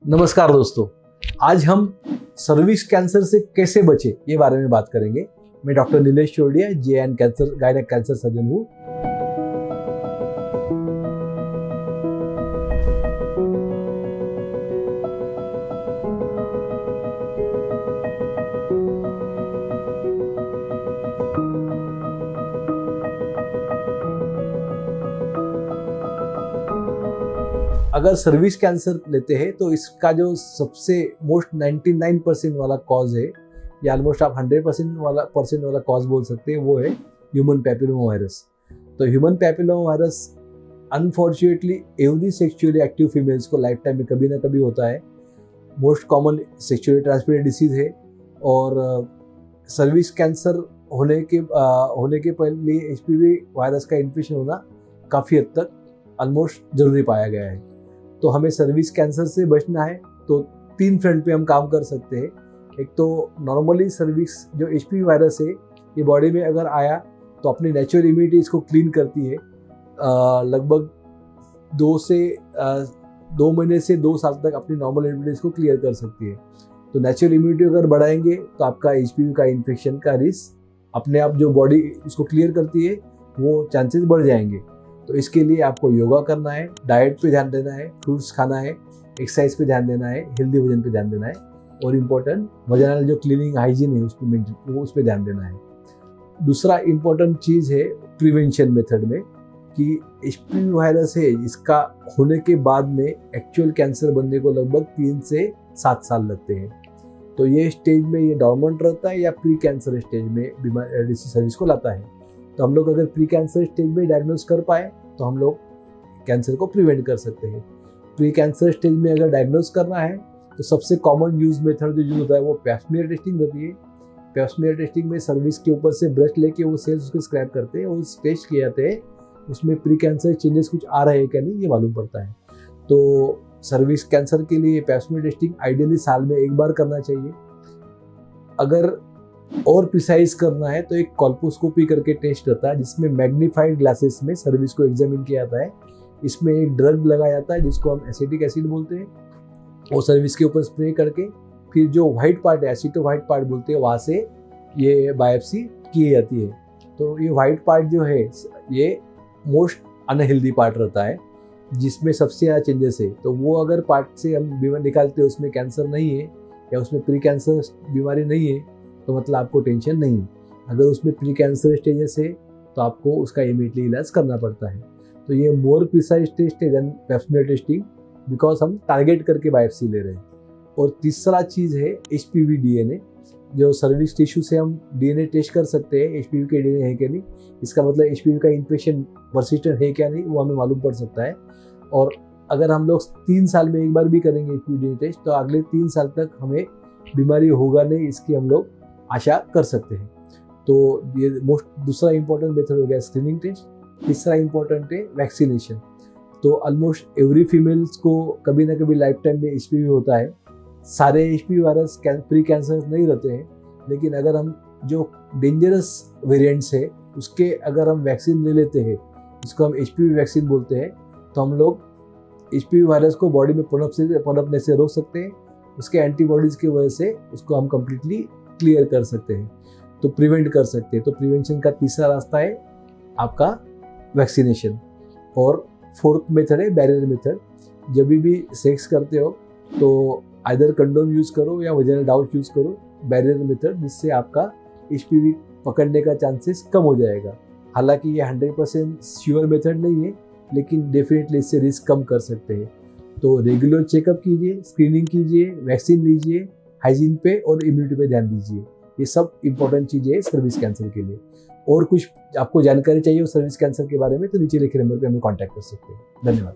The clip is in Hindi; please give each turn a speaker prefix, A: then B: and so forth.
A: नमस्कार दोस्तों, आज हम सर्विक्स कैंसर से कैसे बचे ये बारे में बात करेंगे। मैं doctor Nilesh Chordia JN cancer gynaec cancer surgeon हूँ। अगर सर्विक्स कैंसर लेते हैं तो इसका जो सबसे मोस्ट 99% वाला कॉज है, या ऑलमोस्ट आप 100% वाला कॉज बोल सकते हैं, वो है ह्यूमन पैपिलोमा वायरस। तो human papilloma virus unfortunately every sexually active females को लाइफ टाइम में कभी ना कभी होता है। Most common sexually transmitted disease है और सर्विक्स कैंसर होने के पहले HPV वायरस का इन्फेक्शन होना काफ़ी हद तक ऑलमोस्ट ज़रूरी पाया गया है। तो हमें सर्विक्स कैंसर से बचना है तो 3 फ्रंट पे हम काम कर सकते हैं। एक तो नॉर्मली सर्विक्स जो HPV वायरस है ये बॉडी में अगर आया तो अपनी नेचुरल इम्यूनिटी इसको क्लीन करती है। लगभग 2 महीने से 2 साल तक अपनी नॉर्मल इम्यूनिटी इसको क्लियर कर सकती है। तो नेचुरल इम्यूनिटी अगर बढ़ाएंगे तो आपका HPV का इन्फेक्शन का रिस्क अपने आप जो बॉडी इसको क्लियर करती है वो चांसेस बढ़ जाएंगे। तो इसके लिए आपको योगा करना है, डाइट पे ध्यान देना है, फ्रूट्स खाना है, एक्सरसाइज पे ध्यान देना है, हेल्दी भोजन पे ध्यान देना है और इम्पोर्टेंट वजाइनल जो क्लीनिंग हाइजीन है उस पर ध्यान देना है। दूसरा इम्पोर्टेंट चीज़ है प्रिवेंशन मेथड में कि HPV वायरस है इसका होने के बाद में एक्चुअल कैंसर बनने को लगभग 3 से 7 साल लगते हैं। तो ये स्टेज में ये डॉर्मेंट रहता है या प्री कैंसर स्टेज में बीमारी सर्विस को लाता है। तो हम लोग अगर प्री कैंसर स्टेज में डायग्नोज कर पाए तो हम लोग कैंसर को प्रिवेंट कर सकते हैं। प्री कैंसर स्टेज में अगर डायग्नोज करना है तो सबसे कॉमन यूज मेथड जो यूज होता है वो पैप्समियर टेस्टिंग होती है। पैप्समियर टेस्टिंग में सर्विक्स के ऊपर से ब्रश लेके वो सेल्स उसके स्क्रैप करते हैं और टेस्ट किए जाते हैं, उसमें प्री कैंसर चेंजेस कुछ आ रहे हैं क्या नहीं ये मालूम पड़ता है। तो सर्विक्स कैंसर के लिए पैप्समियर टेस्टिंग आइडियली साल में 1 बार करना चाहिए। अगर और प्रिसाइज करना है तो एक कॉल्पोस्कोपी करके टेस्ट रहता है जिसमें मैग्नीफाइड ग्लासेस में सर्विक्स को एग्जामिन किया जाता है। इसमें एक ड्रग लगाया जाता है जिसको हम एसिटिक एसिड बोलते हैं, वो सर्विक्स के ऊपर स्प्रे करके फिर जो व्हाइट पार्ट है एसिटो व्हाइट पार्ट बोलते हैं वहाँ से ये बायोप्सी की जाती है। तो ये व्हाइट पार्ट जो है ये मोस्ट अनहेल्दी पार्ट रहता है जिसमें सबसे ज़्यादा चेंजेस है। तो वो अगर पार्ट से हम बीमारी निकालते हैं उसमें कैंसर नहीं है या उसमें प्री कैंसर बीमारी नहीं है तो मतलब आपको टेंशन नहीं है। अगर उसमें प्री कैंसर स्टेजेस है तो आपको उसका इमीडिएटली इलाज करना पड़ता है। तो ये मोर प्रिसाइज टेस्ट है देन पैप्समियर टेस्टिंग बिकॉज हम टारगेट करके बायोप्सी ले रहे हैं। और तीसरा चीज़ है HPV DNA, जो सर्विक्स टिश्यू से हम DNA टेस्ट कर सकते हैं HPV के DNA है क्या नहीं। इसका मतलब HPV का इन्फेक्शन परसिस्टेंट है क्या नहीं वो हमें मालूम पड़ सकता है। और अगर हम लोग 3 साल में 1 बार भी करेंगे HPV DNA टेस्ट तो अगले 3 साल तक हमें बीमारी होगा नहीं इसकी हम लोग आशा कर सकते हैं। तो ये दूसरा इंपॉर्टेंट मेथड हो गया स्क्रीनिंग टेस्ट। तीसरा इंपॉर्टेंट है वैक्सीनेशन। तो ऑलमोस्ट एवरी फीमेल्स को कभी ना कभी लाइफ टाइम में HPV होता है। सारे HPV वायरस प्री कैंसर नहीं रहते हैं, लेकिन अगर हम जो डेंजरस वेरिएंट्स है उसके अगर हम वैक्सीन ले लेते हैं, उसको हम HPV वैक्सीन बोलते हैं, तो हम लोग HPV वायरस को बॉडी में पनपने से रोक सकते हैं। उसके एंटीबॉडीज़ की वजह से उसको हम कम्प्लीटली क्लियर कर सकते हैं, तो प्रिवेंट कर सकते हैं। तो प्रिवेंशन का तीसरा रास्ता है आपका वैक्सीनेशन। और 4th मेथड है बैरियर मेथड। जब भी सेक्स करते हो तो आइदर कंडोम यूज़ करो या वजाइनल डाउच यूज़ करो, बैरियर मेथड, जिससे आपका HPV पकड़ने का चांसेस कम हो जाएगा। हालांकि ये 100% श्योर मेथड नहीं है, लेकिन डेफिनेटली इससे रिस्क कम कर सकते हैं। तो रेगुलर चेकअप कीजिए, स्क्रीनिंग कीजिए, वैक्सीन लीजिए, हाइजीन पे और इम्यूनिटी पे ध्यान दीजिए। ये सब इंपॉर्टेंट चीज़ें है सर्विक्स कैंसर के लिए। और कुछ आपको जानकारी चाहिए हो सर्विक्स कैंसर के बारे में तो नीचे लिखे नंबर पे हमें कांटेक्ट कर सकते हैं। धन्यवाद।